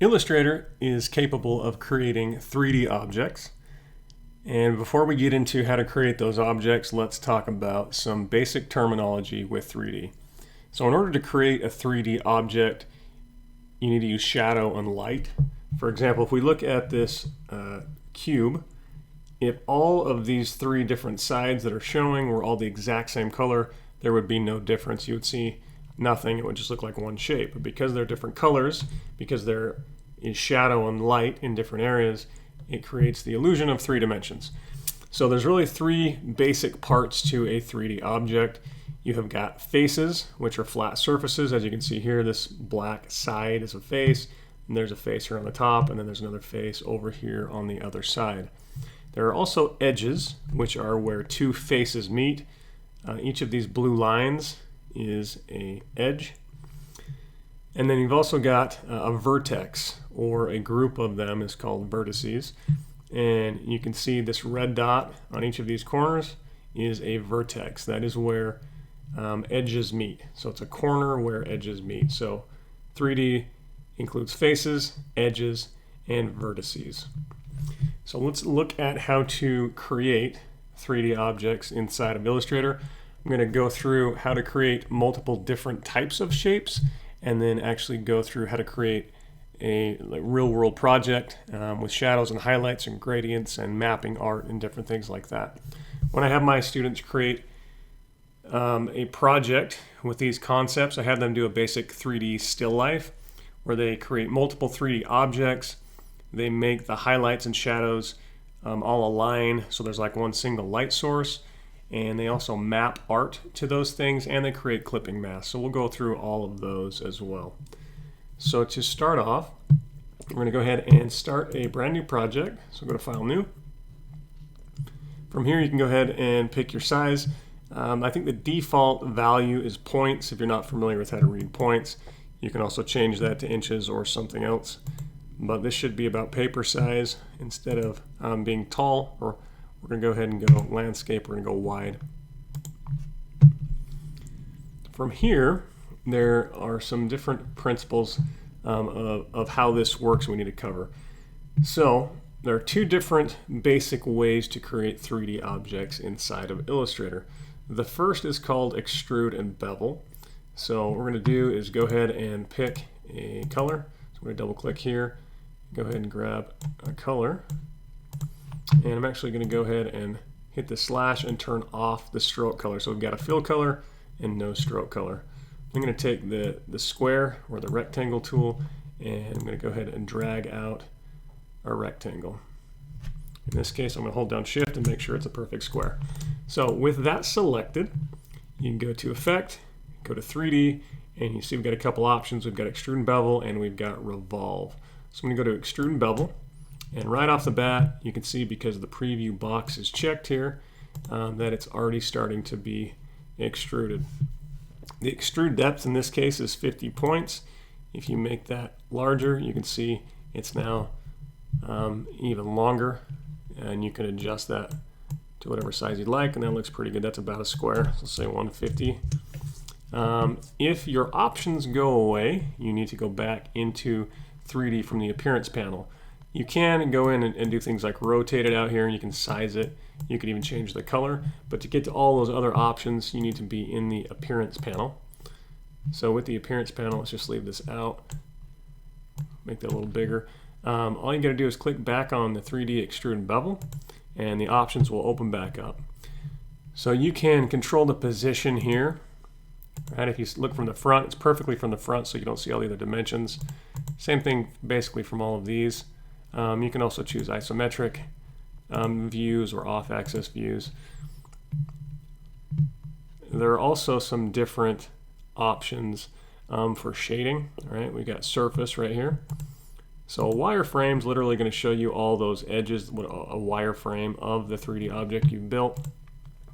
Illustrator is capable of creating 3D objects. And before we get into how to create those objects, let's talk about some basic terminology with 3D. So in order to create a 3D object, you need to use shadow and light. For example, if we look at this cube, if all of these three different sides that are showing were all the exact same color, there would be no difference. You would see nothing. It would just look like one shape. But because they're different colors, because there is shadow and light in different areas, it creates the illusion of 3 dimensions. So there's really 3 basic parts to a 3D object. You have got faces, which are flat surfaces. As you can see here, this black side is a face, and there's a face here on the top, and then there's another face over here on the other side. There are also edges, which are where 2 faces meet. Each of these blue lines is an edge. And then you've also got a vertex, or a group of them is called vertices. And you can see this red dot on each of these corners is a vertex. That is where edges meet. So it's a corner where edges meet. So 3D includes faces, edges, and vertices. So let's look at how to create 3D objects inside of Illustrator. I'm going to go through how to create multiple different types of shapes, and then actually go through how to create a real-world project with shadows and highlights and gradients and mapping art and different things like that. When I have my students create a project with these concepts, I have them do a basic 3D still life where they create multiple 3D objects. They make the highlights and shadows all align, so there's like one single light source. And they also map art to those things, and they create clipping masks. So we'll go through all of those as well. So to start off, we're going to go ahead and start a brand new project. So go to File, New. From here, you can go ahead and pick your size. I think the default value is points. If you're not familiar with how to read points, you can also change that to inches or something else. But this should be about paper size instead of being tall. Or we're going to go ahead and go landscape. We're going to go wide. From here, there are some different principles of how this works we need to cover. So there are 2 different basic ways to create 3D objects inside of Illustrator. The first is called Extrude and Bevel. So what we're going to do is go ahead and pick a color. So I'm going to double click here, go ahead and grab a color. And I'm actually going to go ahead and hit the slash and turn off the stroke color. So we've got a fill color and no stroke color. I'm going to take the square or the rectangle tool, and I'm going to go ahead and drag out a rectangle. In this case, I'm going to hold down Shift and make sure it's a perfect square. So with that selected, you can go to Effect, go to 3D, and you see we've got a couple options. We've got Extrude and Bevel, and we've got Revolve. So I'm going to go to Extrude and Bevel. And right off the bat, you can see because the preview box is checked here, that it's already starting to be extruded. The extrude depth in this case is 50 points. If you make that larger, you can see it's now even longer, and you can adjust that to whatever size you'd like, and that looks pretty good. That's about a square, so say 150. If your options go away, you need to go back into 3D from the Appearance panel. You can go in and do things like rotate it out here, and you can size it. You can even change the color. But to get to all those other options, you need to be in the Appearance panel. So with the Appearance panel, let's just leave this out. Make that a little bigger. All you got to do is click back on the 3D Extrude and Bevel, and the options will open back up. So you can control the position here. Right? If you look from the front, it's perfectly from the front, so you don't see all the other dimensions. Same thing basically from all of these. You can also choose isometric views or off-axis views. There are also some different options for shading. All right, we've got surface right here. So a wireframe is literally going to show you all those edges, what a wireframe of the 3D object you've built.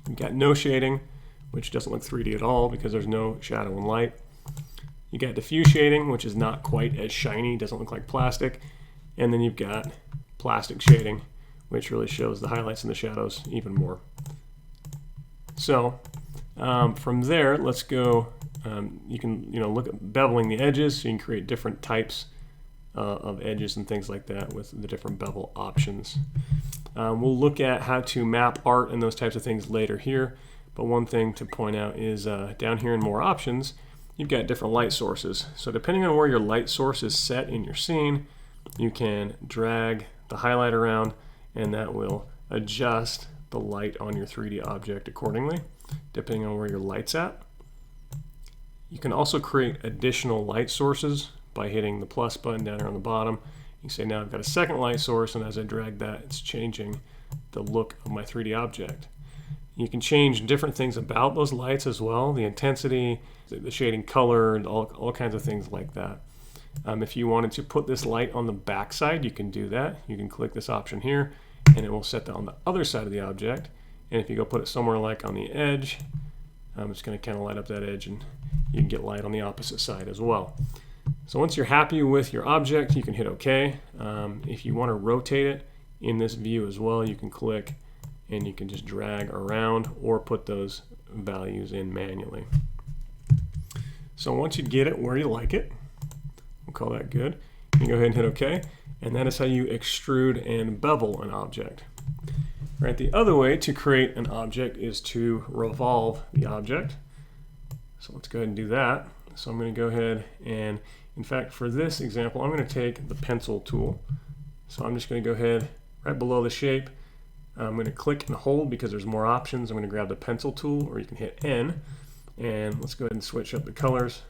You've got no shading, which doesn't look 3D at all because there's no shadow and light. You got diffuse shading, which is not quite as shiny, doesn't look like plastic. And then you've got plastic shading, which really shows the highlights and the shadows even more. So from there, let's go. You can look at beveling the edges, so you can create different types of edges and things like that with the different bevel options. We'll look at how to map art and those types of things later here, but one thing to point out is down here in more options, you've got different light sources. So depending on where your light source is set in your scene, you can drag the highlight around and that will adjust the light on your 3D object accordingly, depending on where your light's at. You can also create additional light sources by hitting the plus button down here on the bottom. You can say now I've got a second light source, and as I drag that, it's changing the look of my 3D object. You can change different things about those lights as well, the intensity, the shading color, and all kinds of things like that. If you wanted to put this light on the back side, you can do that. You can click this option here, and it will set that on the other side of the object. And if you go put it somewhere like on the edge, it's going to kind of light up that edge, and you can get light on the opposite side as well. So once you're happy with your object, you can hit OK. If you want to rotate it in this view as well, you can click and you can just drag around or put those values in manually. So once you get it where you like it, we'll call that good. You can go ahead and hit OK, and that is how you extrude and bevel an object. Right, the other way to create an object is to revolve the object. So let's go ahead and do that. So I'm going to go ahead and, in fact, for this example, I'm going to take the pencil tool. So I'm just going to go ahead right below the shape. I'm going to click and hold because there's more options. I'm going to grab the pencil tool, or you can hit N. And let's go ahead and switch up the colors.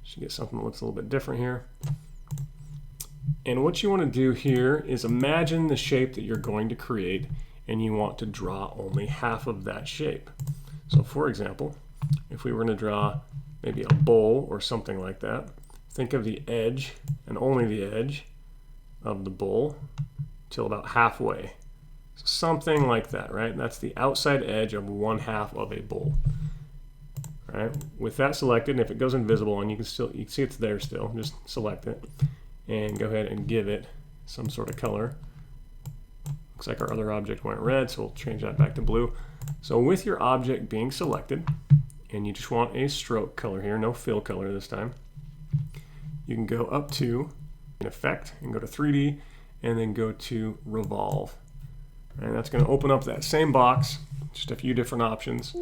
Should get something that looks a little bit different here. And what you want to do here is imagine the shape that you're going to create, and you want to draw only half of that shape. So for example, if we were going to draw maybe a bowl or something like that, think of the edge and only the edge of the bowl till about halfway. So something like that, right? That's the outside edge of one half of a bowl. Right? With that selected, and if it goes invisible, and you can see it's there still, just select it and go ahead and give it some sort of color. Looks like our other object went red, so we'll change that back to blue. So with your object being selected, and you just want a stroke color here, no fill color this time, you can go up to an effect and go to 3D and then go to revolve. And that's going to open up that same box, just a few different options.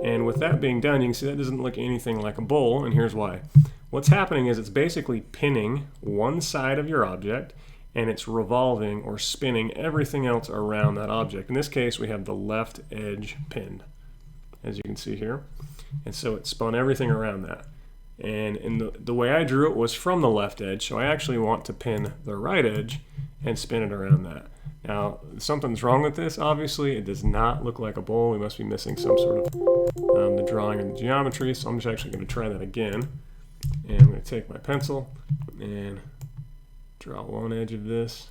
And with that being done, you can see that doesn't look anything like a bowl, and here's why. What's happening is it's basically pinning one side of your object, and it's revolving or spinning everything else around that object. In this case, we have the left edge pinned, as you can see here. And so it spun everything around that. And in the way I drew it was from the left edge, so I actually want to pin the right edge and spin it around that. Now, something's wrong with this, obviously. It does not look like a bowl. We must be missing some sort of the drawing and the geometry, so I'm just actually going to try that again. And I'm going to take my pencil and draw one edge of this.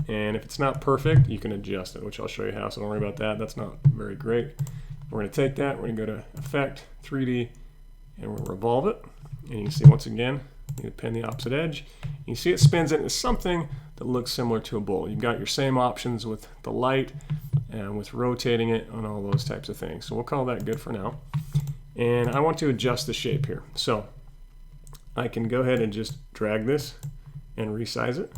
And if it's not perfect, you can adjust it, which I'll show you how, so don't worry about that. That's not very great. We're going to take that, we're going to go to Effect, 3D, and we'll revolve it. And you can see once again, you can pin the opposite edge. You see it spins it into something that looks similar to a bowl. You've got your same options with the light and with rotating it and all those types of things. So we'll call that good for now. And I want to adjust the shape here. So I can go ahead and just drag this and resize it.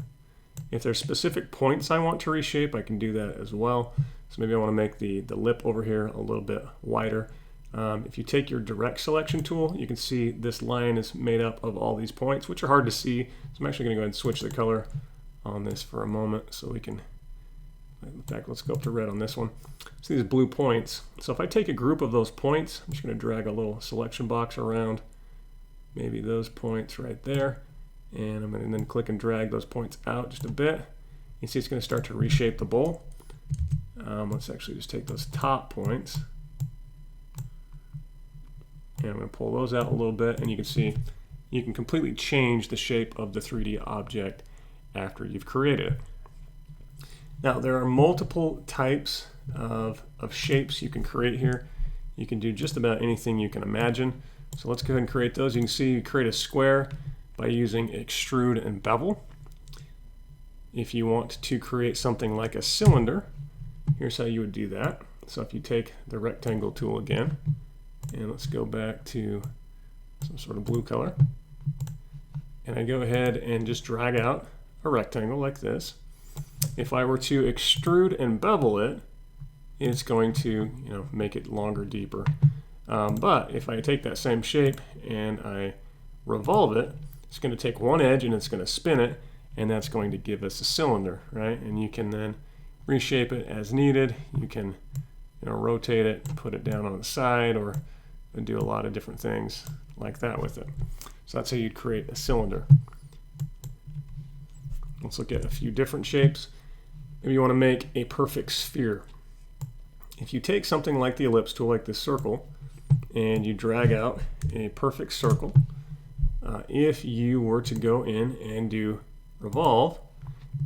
If there's specific points I want to reshape, I can do that as well. So maybe I want to make the lip over here a little bit wider. If you take your direct selection tool, you can see this line is made up of all these points, which are hard to see. So I'm actually going to go ahead and switch the color on this for a moment so we can, in fact, let's go up to red on this one. So these blue points. So if I take a group of those points, I'm just going to drag a little selection box around maybe those points right there. And I'm going to then click and drag those points out just a bit. You see it's going to start to reshape the bowl. Let's actually just take those top points. And I'm going to pull those out a little bit, and you can see you can completely change the shape of the 3D object after you've created it. Now, there are multiple types of shapes you can create here. You can do just about anything you can imagine. So let's go ahead and create those. You can see you create a square by using Extrude and Bevel. If you want to create something like a cylinder, here's how you would do that. So if you take the rectangle tool again, and let's go back to some sort of blue color. And I go ahead and just drag out a rectangle like this. If I were to extrude and bevel it, it's going to make it longer, deeper. But if I take that same shape and I revolve it, it's going to take one edge and it's going to spin it, and that's going to give us a cylinder, right? And you can then reshape it as needed. You can rotate it, put it down on the side, or do a lot of different things like that with it. So that's how you'd create a cylinder. Let's look at a few different shapes. Maybe you want to make a perfect sphere. If you take something like the ellipse tool, like this circle, and you drag out a perfect circle, if you were to go in and do revolve,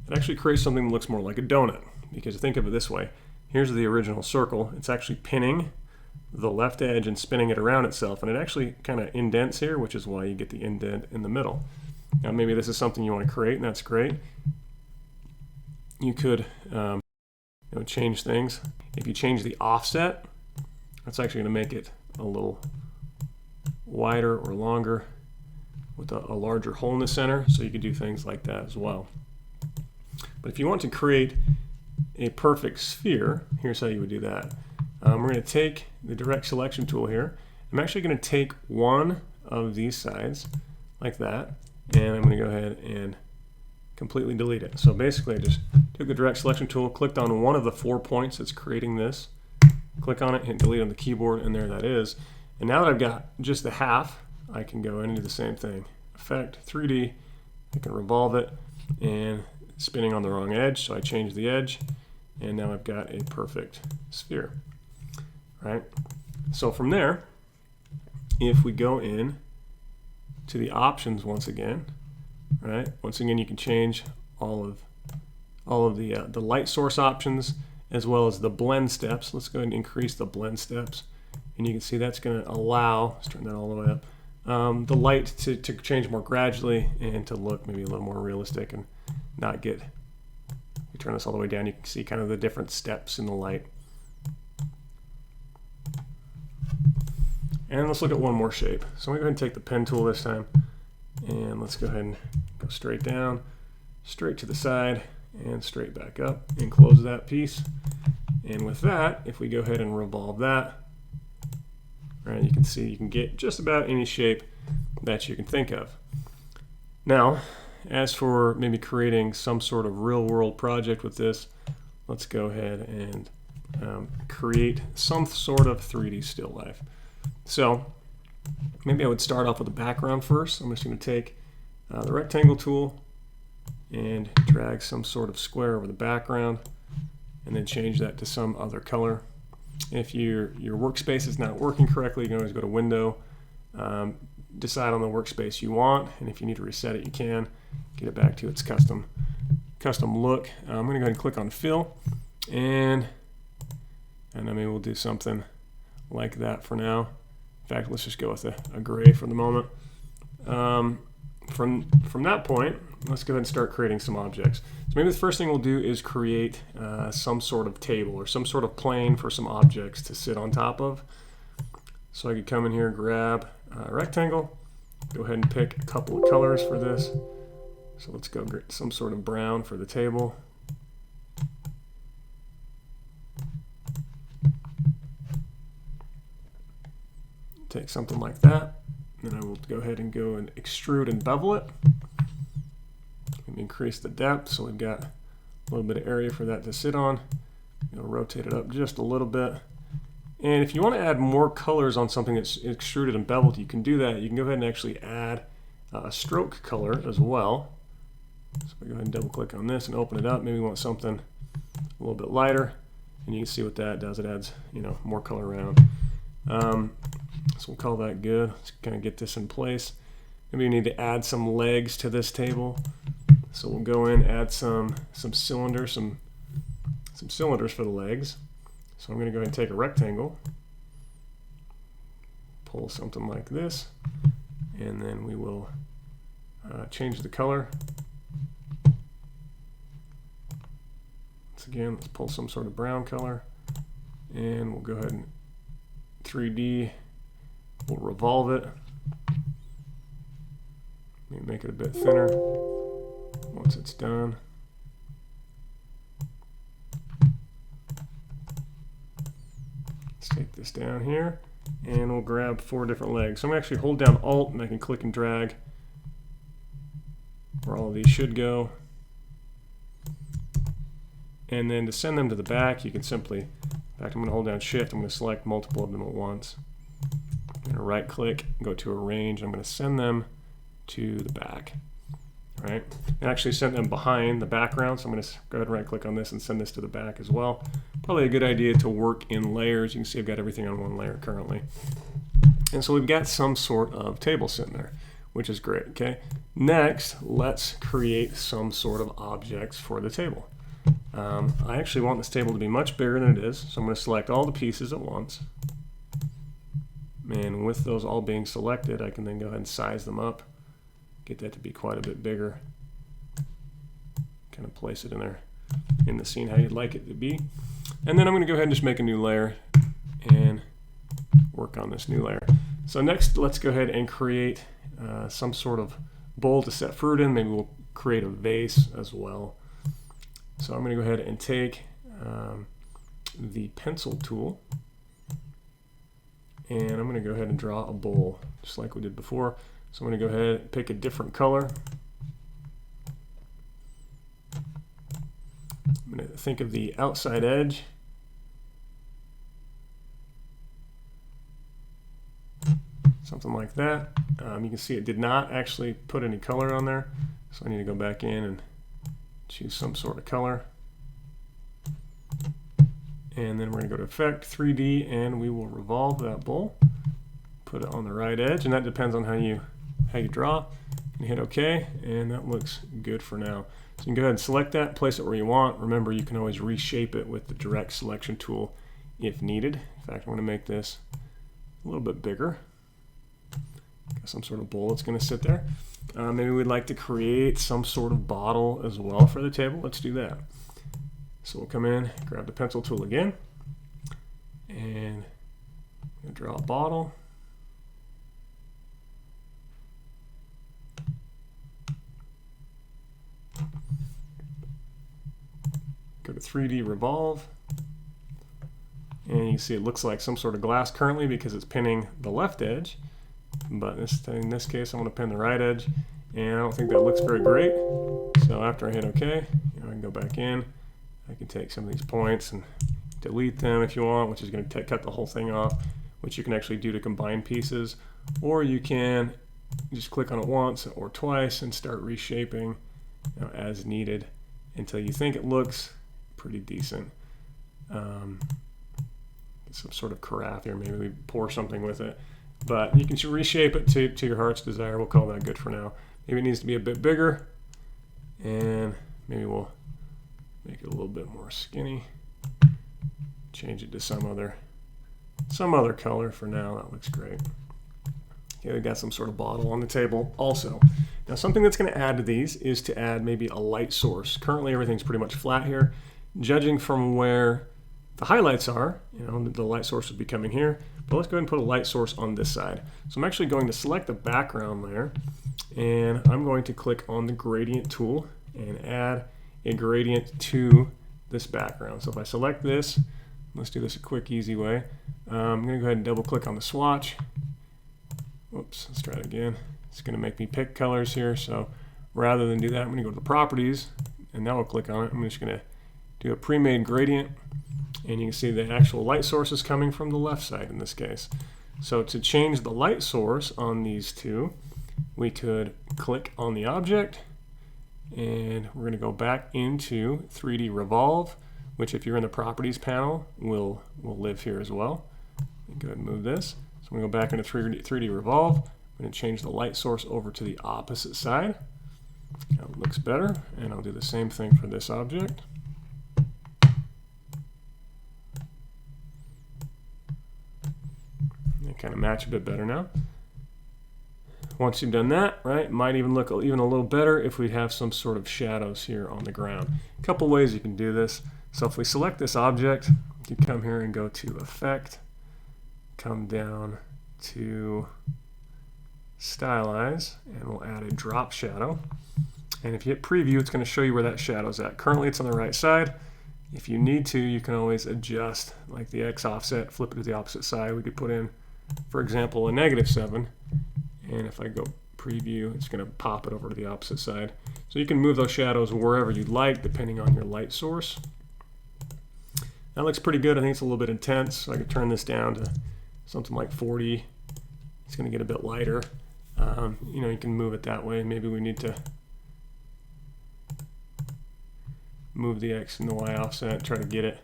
it actually creates something that looks more like a donut. Because think of it this way. Here's the original circle. It's actually pinning the left edge and spinning it around itself, and it actually kind of indents here, which is why you get the indent in the middle. Now maybe this is something you want to create, and that's great. You could change things. If you change the offset, that's actually going to make it a little wider or longer with a larger hole in the center, so you could do things like that as well. But if you want to create a perfect sphere, here's how you would do that. We're going to take the direct selection tool here. I'm actually going to take one of these sides like that, and I'm going to go ahead and completely delete it. So basically I just took the direct selection tool, clicked on one of the 4 points that's creating this, click on it, hit delete on the keyboard, and there that is. And now that I've got just the half, I can go in and do the same thing. Effect, 3D, I can revolve it, and it's spinning on the wrong edge, so I change the edge, and now I've got a perfect sphere. Right? So from there, if we go in to the options once again, right? Once again, you can change all of the light source options as well as the blend steps. Let's go ahead and increase the blend steps, and you can see that's going to allow, let's turn that all the way up, the light to change more gradually and to look maybe a little more realistic and not get, you turn this all the way down, you can see kind of the different steps in the light. And let's look at one more shape. So I'm going to go ahead and take the pen tool this time, and let's go ahead and go straight down, straight to the side, and straight back up, and close that piece. And with that, if we go ahead and revolve that, right, you can see you can get just about any shape that you can think of. Now, as for maybe creating some sort of real-world project with this, let's go ahead and create some sort of 3D still life. So maybe I would start off with a background first. I'm just going to take the rectangle tool and drag some sort of square over the background, and then change that to some other color. If your workspace is not working correctly, you can always go to Window, decide on the workspace you want, and if you need to reset it, you can get it back to its custom look. I'm going to go ahead and click on Fill, and then maybe we'll do something like that for now. In fact, let's just go with a gray for the moment. From that point, let's go ahead and start creating some objects. So maybe the first thing we'll do is create some sort of table or some sort of plane for some objects to sit on top of. So I could come in here, grab a rectangle, go ahead and pick a couple of colors for this. So let's go get some sort of brown for the table. Take something like that, then I will go ahead and go and extrude and bevel it. Increase the depth so we've got a little bit of area for that to sit on. Rotate it up just a little bit. And if you want to add more colors on something that's extruded and beveled, you can do that. You can go ahead and actually add a stroke color as well. So we go ahead and double click on this and open it up. Maybe we want something a little bit lighter, and you can see what that does. It adds more color around. So we'll call that good. Let's kind of get this in place. Maybe we need to add some legs to this table. So we'll go in, add some cylinders, some cylinders for the legs. So I'm going to go ahead and take a rectangle, pull something like this, and then we will change the color. Once again, let's pull some sort of brown color, and we'll go ahead and 3D. We'll revolve it. Maybe make it a bit thinner once it's done. Let's take this down here, and we'll grab 4 different legs. So I'm going to actually hold down Alt, and I can click and drag where all of these should go. And then to send them to the back, you can simply, in fact, I'm going to hold down Shift. I'm going to select multiple of them at once. I'm going to right click, go to Arrange. I'm going to send them to the back. All right, and actually send them behind the background. So I'm going to go ahead and right click on this and send this to the back as well. Probably a good idea to work in layers. You can see I've got everything on one layer currently. And so we've got some sort of table sitting there, which is great. Okay, next let's create some sort of objects for the table. I actually want this table to be much bigger than it is, so I'm going to select all the pieces at once. And with those all being selected, I can then go ahead and size them up, get that to be quite a bit bigger, kind of place it in there in the scene how you'd like it to be. And then I'm going to go ahead and just make a new layer and work on this new layer. So next, let's go ahead and create some sort of bowl to set fruit in. Maybe we'll create a vase as well. So I'm going to go ahead and take the pencil tool, and I'm going to go ahead and draw a bowl just like we did before. So I'm going to go ahead and pick a different color. I'm going to think of the outside edge. Something like that. You can see it did not actually put any color on there, so I need to go back in and choose some sort of color. And then we're going to go to Effect, 3D, and we will revolve that bowl. Put it on the right edge, and that depends on how you draw. And hit OK, and that looks good for now. So you can go ahead and select that, place it where you want. Remember, you can always reshape it with the direct selection tool if needed. In fact, I'm going to make this a little bit bigger. Got some sort of bowl that's going to sit there. Maybe we'd like to create some sort of bottle as well for the table. Let's do that. So we'll come in, grab the pencil tool again, and draw a bottle. Go to 3D Revolve, and you can see it looks like some sort of glass currently because it's pinning the left edge. But in this case, I'm going to pin the right edge, and I don't think that looks very great. So after I hit OK, I can go back in. I can take some of these points and delete them if you want, which is going to cut the whole thing off, which you can actually do to combine pieces. Or you can just click on it once or twice and start reshaping as needed until you think it looks pretty decent. Some sort of carafe here, maybe we pour something with it. But you can reshape it to your heart's desire. We'll call that good for now. Maybe it needs to be a bit bigger, and maybe we'll make it a little bit more skinny. Change it to some other color for now. That looks great. Okay, we've got some sort of bottle on the table also. Now something that's going to add to these is to add maybe a light source. Currently everything's pretty much flat here. Judging from where the highlights are, the light source would be coming here. But let's go ahead and put a light source on this side. So I'm actually going to select the background layer, and I'm going to click on the gradient tool and add a gradient to this background. So if I select this, let's do this a quick, easy way. I'm going to go ahead and double click on the swatch. Whoops, let's try it again. It's going to make me pick colors here. So rather than do that, I'm going to go to the properties, and now I'll click on it. I'm just going to do a pre-made gradient. And you can see the actual light source is coming from the left side in this case. So to change the light source on these two, we could click on the object, and we're going to go back into 3D Revolve, which if you're in the Properties panel will live here as well. Go ahead and move this. So I'm going to go back into 3D Revolve. I'm going to change the light source over to the opposite side. Now it looks better, and I'll do the same thing for this object. Kind of match a bit better now. Once you've done that, right, it might even look even a little better if we have some sort of shadows here on the ground. A couple ways you can do this. So if we select this object, you come here and go to Effect, come down to stylize, and we'll add a drop shadow. And if you hit preview, it's going to show you where that shadow's at. Currently it's on the right side. If you need to, you can always adjust, like the X offset, flip it to the opposite side. We could put in, for example, a -7. And if I go preview, it's going to pop it over to the opposite side. So you can move those shadows wherever you'd like, depending on your light source. That looks pretty good. I think it's a little bit intense. So I could turn this down to something like 40. It's going to get a bit lighter. You know, you can move it that way. Maybe we need to move the X and the Y offset, try to get it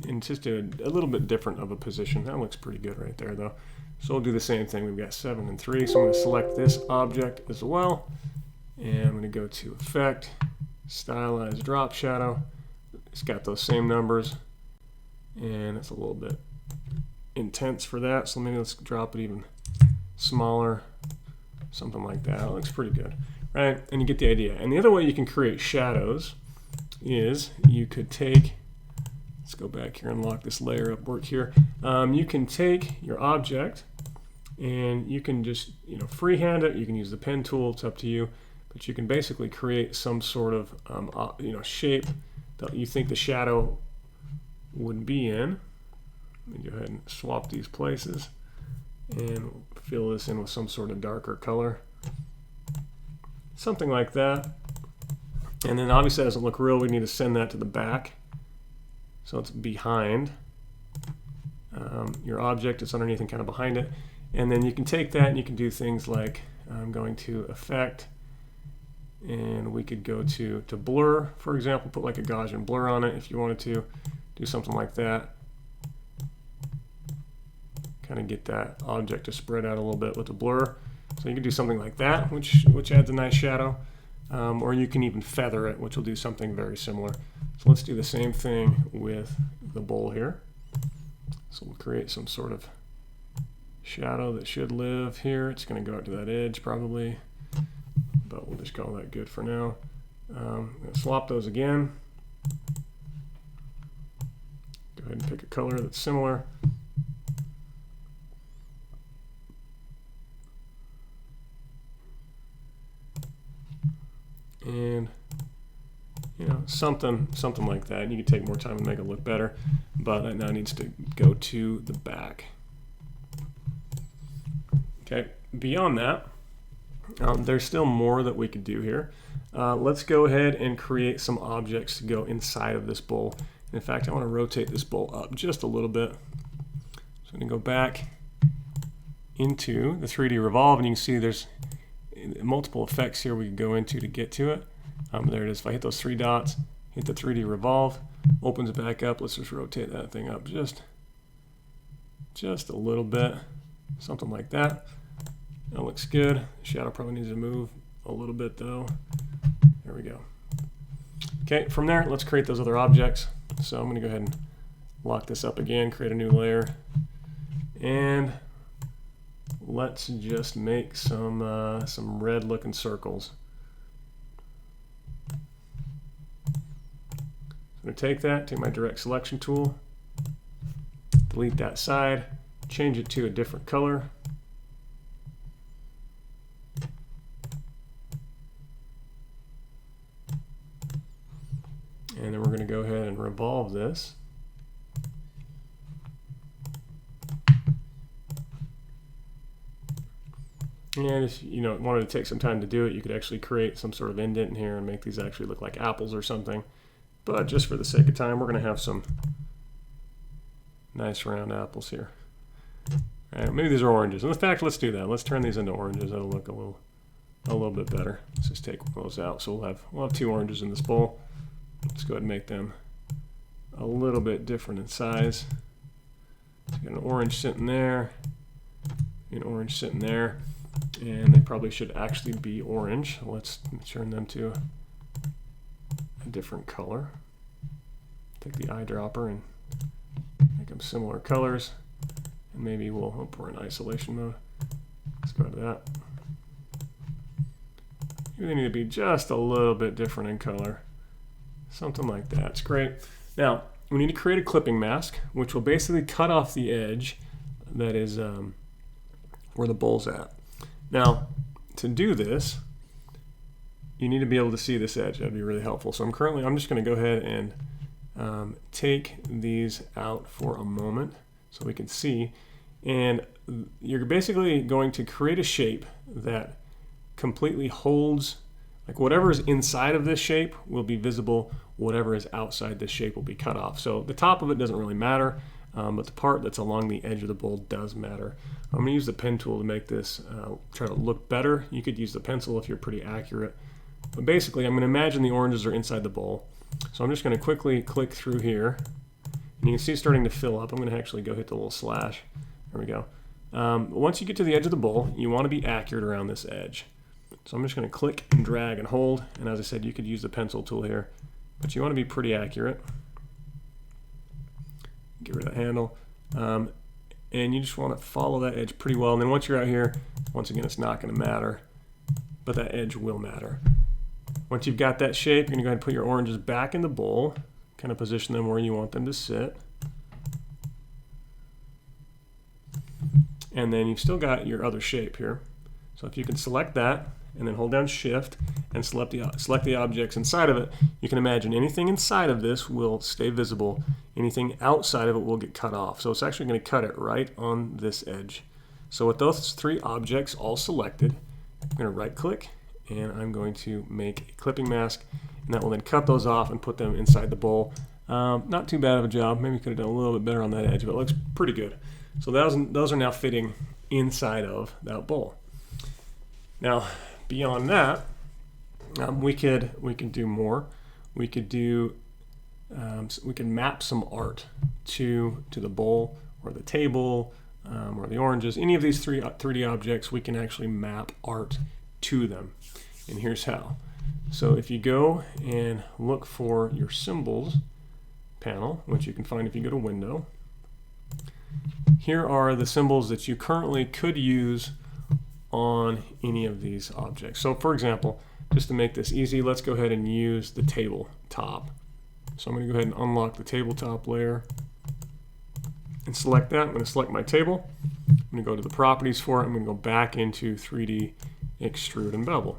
in just a little bit different of a position. That looks pretty good right there, though. So we'll do the same thing. We've got 7 and 3. So I'm going to select this object as well. And I'm going to go to Effect, Stylize Drop Shadow. It's got those same numbers. And it's a little bit intense for that. So maybe let's drop it even smaller. Something like that. It looks pretty good, right? And you get the idea. And the other way you can create shadows is you could take, let's go back here and lock this layer up, work here. You can take your object and you can just, you know, freehand it. You can use the pen tool, it's up to you, but you can basically create some sort of you know, shape that you think the shadow would be in. Let me go ahead and swap these places and fill this in with some sort of darker color, something like that. And then obviously that doesn't look real. We need to send that to the back, so it's behind your object. It's underneath and kind of behind it. And then you can take that and you can do things like I'm going to Effect, and we could go to Blur, for example, put like a Gaussian blur on it if you wanted to do something like that. Kind of get that object to spread out a little bit with the blur. So you can do something like that, which adds a nice shadow. Or you can even feather it, which will do something very similar. So let's do the same thing with the bowl here. So we'll create some sort of shadow that should live here. It's going to go out to that edge probably, but we'll just call that good for now. I'm going to swap those again. Go ahead and pick a color that's similar. And you know, something like that. You can take more time and make it look better, but that now needs to go to the back. Okay, beyond that, there's still more that we could do here. Let's go ahead and create some objects to go inside of this bowl. In fact, I want to rotate this bowl up just a little bit. So I'm going to go back into the 3D Revolve, and you can see there's multiple effects here we can go into to get to it. There it is. If I hit those 3 dots, hit the 3D Revolve, opens it back up. Let's just rotate that thing up just a little bit, something like that. That looks good. The shadow probably needs to move a little bit though. There we go. Okay, from there, let's create those other objects. So I'm going to go ahead and lock this up again, create a new layer, and let's just make some red looking circles. I'm going to take that, take my direct selection tool, delete that side, change it to a different color. And then we're going to go ahead and revolve this. And if you wanted to take some time to do it, you could actually create some sort of indent in here and make these actually look like apples or something. But just for the sake of time, we're going to have some nice round apples here. All right, maybe these are oranges. In fact, let's do that. Let's turn these into oranges. That'll look a little bit better. Let's just take one of those out. So we'll have 2 oranges in this bowl. Let's go ahead and make them a little bit different in size. So got an orange sitting there, an orange sitting there, and they probably should actually be orange. Let's turn them to a different color. Take the eyedropper and make them similar colors, and maybe we're in isolation mode. Let's go to that. Maybe they need to be just a little bit different in color. Something like that. It's great. Now, we need to create a clipping mask, which will basically cut off the edge that is where the bowl's at. Now, to do this, you need to be able to see this edge. That'd be really helpful. So I'm just going to go ahead and take these out for a moment so we can see. And you're basically going to create a shape that completely holds, like whatever is inside of this shape will be visible, whatever is outside this shape will be cut off. So the top of it doesn't really matter, but the part that's along the edge of the bowl does matter. I'm going to use the pen tool to make this try to look better. You could use the pencil if you're pretty accurate. But basically, I'm going to imagine the oranges are inside the bowl. So I'm just going to quickly click through here. And you can see it's starting to fill up. I'm going to actually go hit the little slash. There we go. Once you get to the edge of the bowl, you want to be accurate around this edge. So I'm just going to click and drag and hold. And as I said, you could use the pencil tool here. But you want to be pretty accurate. Get rid of that handle. And you just want to follow that edge pretty well. And then once you're out here, once again, it's not going to matter. But that edge will matter. Once you've got that shape, you're going to go ahead and put your oranges back in the bowl. Kind of position them where you want them to sit. And then you've still got your other shape here. So if you can select that and then hold down Shift and select the objects inside of it, you can imagine anything inside of this will stay visible. Anything outside of it will get cut off. So it's actually going to cut it right on this edge. So with those three objects all selected, I'm going to right click and I'm going to make a clipping mask, and that will then cut those off and put them inside the bowl. Not too bad of a job. Maybe could have done a little bit better on that edge, but it looks pretty good. So those are now fitting inside of that bowl. Now, beyond that, we could do more. We could map some art to the bowl or the table or the oranges. Any of these 3D objects, we can actually map art to them. And here's how. So if you go and look for your symbols panel, which you can find if you go to Window, here are the symbols that you currently could use on any of these objects. So for example, just to make this easy, let's go ahead and use the tabletop. So I'm going to go ahead and unlock the tabletop layer and select that. I'm going to select my table. I'm going to go to the properties for it. I'm going to go back into 3D Extrude and Bevel.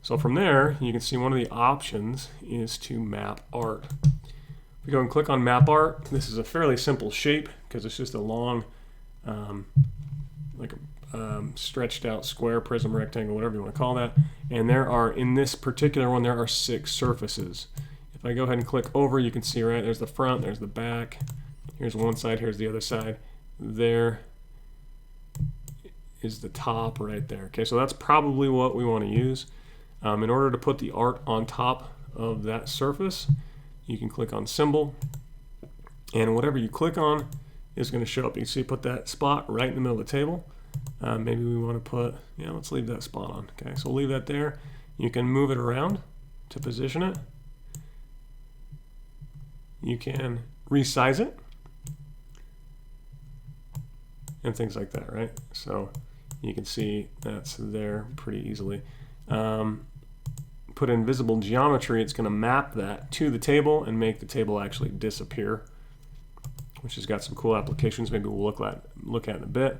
So from there, you can see one of the options is to map art. If we go and click on map art, this is a fairly simple shape because it's just a long, stretched out square, prism, rectangle, whatever you want to call that. And there are, in this particular one, there are 6 surfaces. If I go ahead and click over, you can see, right, there's the front, there's the back, here's one side, here's the other side. There is the top right there. Okay, so that's probably what we want to use. In order to put the art on top of that surface, you can click on symbol, and whatever you click on is going to show up. You can see put that spot right in the middle of the table. Maybe we want to put, let's leave that spot on. Okay, so we'll leave that there. You can move it around to position it. You can resize it and things like that, right? So you can see that's there pretty easily. Put in visible geometry, it's going to map that to the table and make the table actually disappear, which has got some cool applications maybe we'll look at in a bit.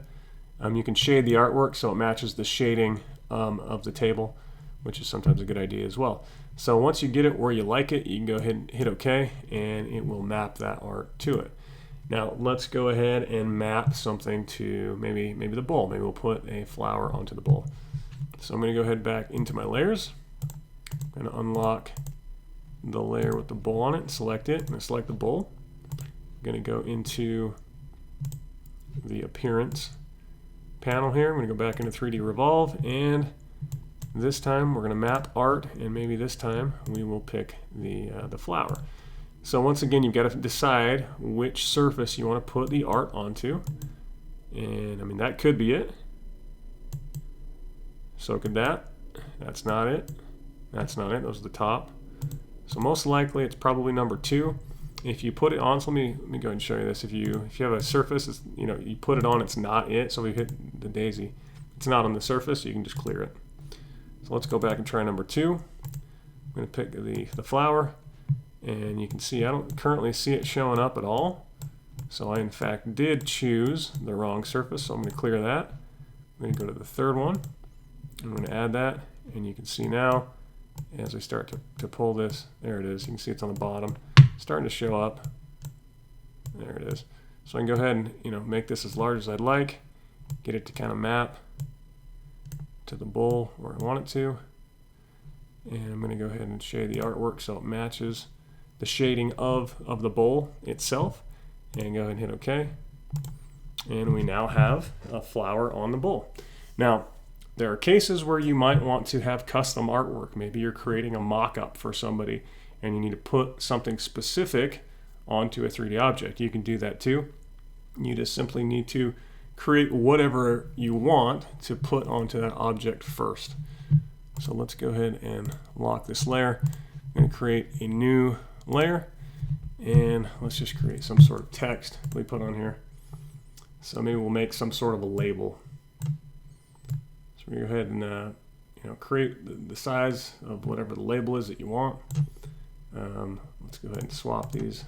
You can shade the artwork so it matches the shading of the table, which is sometimes a good idea as well. So once you get it where you like it, you can go ahead and hit OK, and it will map that art to it. Now let's go ahead and map something to maybe the bowl. Maybe we'll put a flower onto the bowl. So I'm going to go ahead back into my layers. I'm going to unlock the layer with the bowl on it and select it. I'm going to select the bowl. I'm going to go into the appearance panel here. I'm going to go back into 3D Revolve, and this time we're going to map art, and maybe this time we will pick the flower. So once again, you've got to decide which surface you want to put the art onto, and I mean that could be it. So could that. That's not it. That's not it. Those are the top. So most likely it's probably number 2. If you put it on, so let me go ahead and show you this. If you have a surface, it's, you put it on, it's not it. So we hit the daisy. It's not on the surface. You can just clear it. So let's go back and try number 2. I'm going to pick the flower, and you can see I don't currently see it showing up at all. So I in fact did choose the wrong surface. So I'm going to clear that. I'm going to go to the third one. I'm going to add that, and you can see now as I start to pull this, there it is. You can see it's on the bottom, starting to show up. There it is. So I can go ahead and make this as large as I'd like, get it to kind of map to the bowl where I want it to, and I'm going to go ahead and shade the artwork so it matches the shading of the bowl itself, and go ahead and hit OK. And we now have a flower on the bowl. Now, there are cases where you might want to have custom artwork. Maybe you're creating a mock-up for somebody and you need to put something specific onto a 3D object. You can do that too. You just simply need to create whatever you want to put onto that object first. So let's go ahead and lock this layer. I'm going to create a new layer, and let's just create some sort of text we put on here. So maybe we'll make some sort of a label. So we go ahead and create the size of whatever the label is that you want. Let's go ahead and swap these.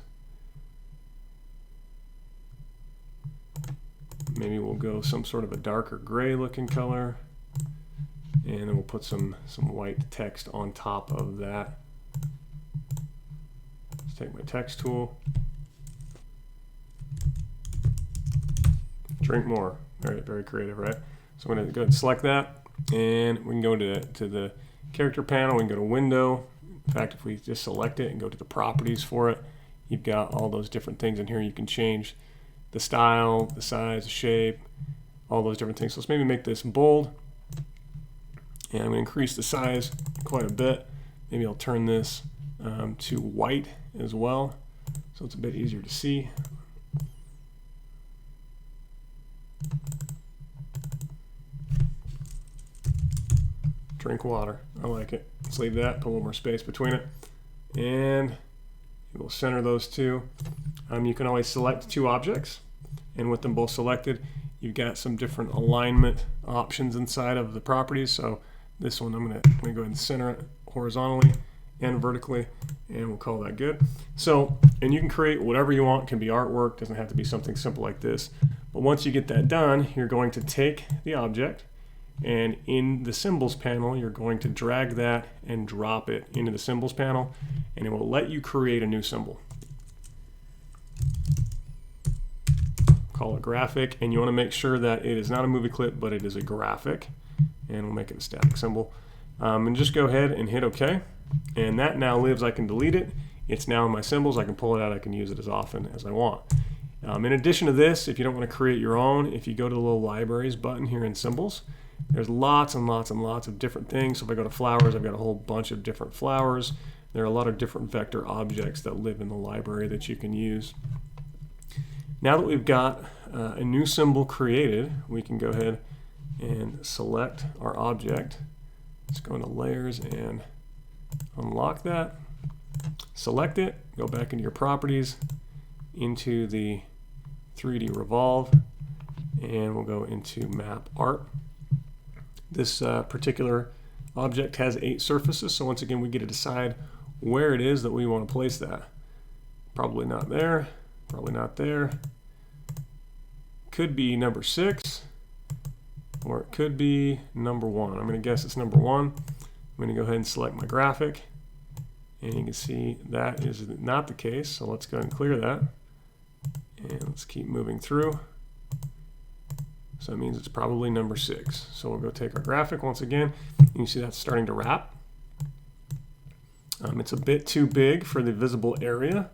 Maybe we'll go some sort of a darker gray looking color, and then we'll put some white text on top of that. Let's take my text tool. Drink more. Very, very creative, right? So I'm going to go ahead and select that, and we can go to the character panel. We can go to window. In fact, if we just select it and go to the properties for it, you've got all those different things in here. You can change the style, the size, the shape, all those different things. So let's maybe make this bold, and I'm going to increase the size quite a bit. Maybe I'll turn this to white as well, so it's a bit easier to see. Drink water. I like it. Let's leave that, put a little more space between it, and we'll center those two. You can always select two objects, and with them both selected, you've got some different alignment options inside of the properties. So this one, I'm going to go ahead and center it horizontally and vertically, and we'll call that good. So, and you can create whatever you want. It can be artwork, doesn't have to be something simple like this. But once you get that done, you're going to take the object, and in the symbols panel, you're going to drag that and drop it into the symbols panel, and it will let you create a new symbol. Call it graphic, and you want to make sure that it is not a movie clip, but it is a graphic, and we'll make it a static symbol. And just go ahead and hit OK, and that now lives. I can delete it. It's now in my symbols. I can pull it out. I can use it as often as I want. In addition to this, if you don't want to create your own, if you go to the little libraries button here in symbols, there's lots and lots and lots of different things. So if I go to flowers, I've got a whole bunch of different flowers. There are a lot of different vector objects that live in the library that you can use. Now that we've got a new symbol created, we can go ahead and select our object. Let's go into layers and unlock that. Select it, go back into your properties, into the 3D Revolve, and we'll go into Map Art. This particular object has 8 surfaces, so once again we get to decide where it is that we want to place that. Probably not there, probably not there. Could be number 6, or it could be number 1. I'm going to guess it's number 1. I'm going to go ahead and select my graphic, and you can see that is not the case, so let's go ahead and clear that. And let's keep moving through. So that means it's probably number 6. So we'll go take our graphic once again. You can see that's starting to wrap. It's a bit too big for the visible area.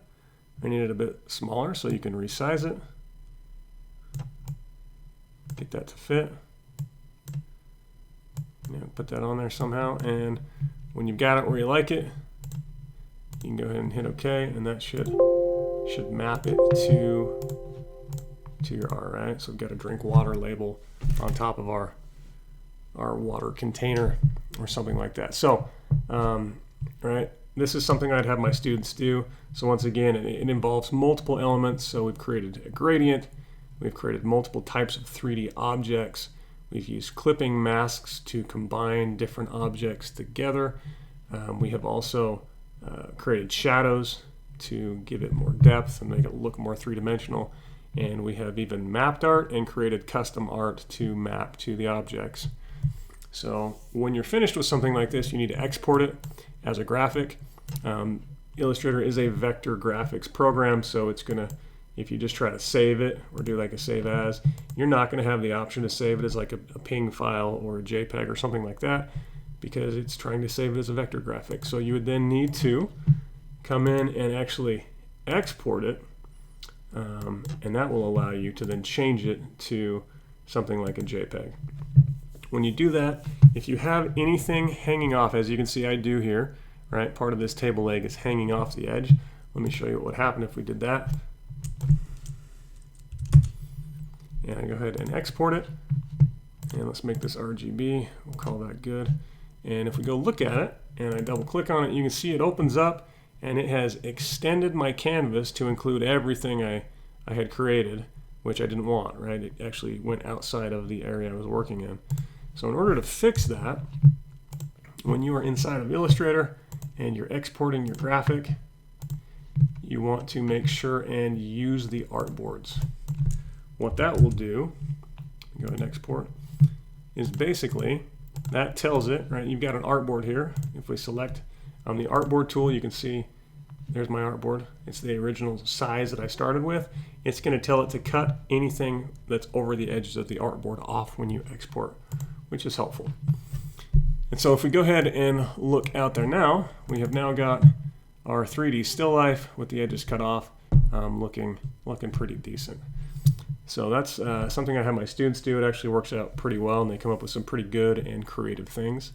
I need it a bit smaller, so you can resize it. Get that to fit. Put that on there somehow, and when you've got it where you like it, you can go ahead and hit OK, and that should map it to your art, right? So we've got a drink water label on top of our water container or something like that. So, right, this is something I'd have my students do. So once again, it involves multiple elements. So we've created a gradient, we've created multiple types of 3D objects. We've used clipping masks to combine different objects together. We have also created shadows to give it more depth and make it look more three-dimensional. And we have even mapped art and created custom art to map to the objects. So when you're finished with something like this, you need to export it as a graphic. Illustrator is a vector graphics program, so it's going to, if you just try to save it or do like a save as, you're not going to have the option to save it as like a PNG file or a JPEG or something like that, because it's trying to save it as a vector graphic. So you would then need to come in and actually export it, and that will allow you to then change it to something like a JPEG. When you do that, if you have anything hanging off, as you can see I do here, right, part of this table leg is hanging off the edge. Let me show you what would happen if we did that. And I go ahead and export it, and let's make this RGB, we'll call that good. And if we go look at it and I double click on it, you can see it opens up and it has extended my canvas to include everything I had created, which I didn't want, right? It actually went outside of the area I was working in. So in order to fix that, when you are inside of Illustrator and you're exporting your graphic, you want to make sure and use the artboards. What that will do, go ahead and export, is basically that tells it, right, you've got an artboard here. If we select on the artboard tool, you can see there's my artboard. It's the original size that I started with. It's going to tell it to cut anything that's over the edges of the artboard off when you export, which is helpful. And so if we go ahead and look out there now, we have now got our 3D still life with the edges cut off, looking pretty decent. So that's something I have my students do. It actually works out pretty well, and they come up with some pretty good and creative things.